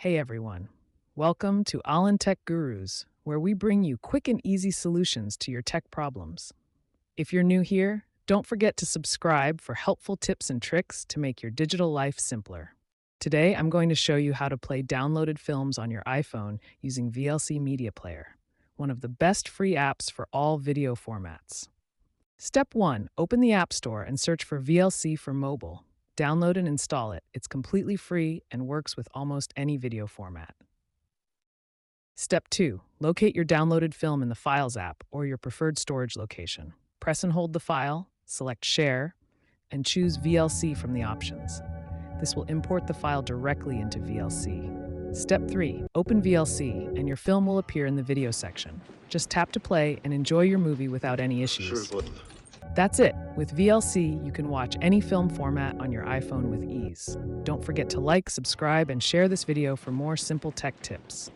Hey everyone, welcome to All Tech Gurus, where we bring you quick and easy solutions to your tech problems. If you're new here, don't forget to subscribe for helpful tips and tricks to make your digital life simpler. Today, I'm going to show you how to play downloaded films on your iPhone using VLC Media Player, one of the best free apps for all video formats. Step 1. Open the App Store and search for VLC for mobile. Download and install it. It's completely free and works with almost any video format. Step 2. Locate your downloaded film in the Files app or your preferred storage location. Press and hold the file, select Share, and choose VLC from the options. This will import the file directly into VLC. Step 3. Open VLC and your film will appear in the video section. Just tap to play and enjoy your movie without any issues. That's it. With VLC, you can watch any film format on your iPhone with ease. Don't forget to like, subscribe, and share this video for more simple tech tips.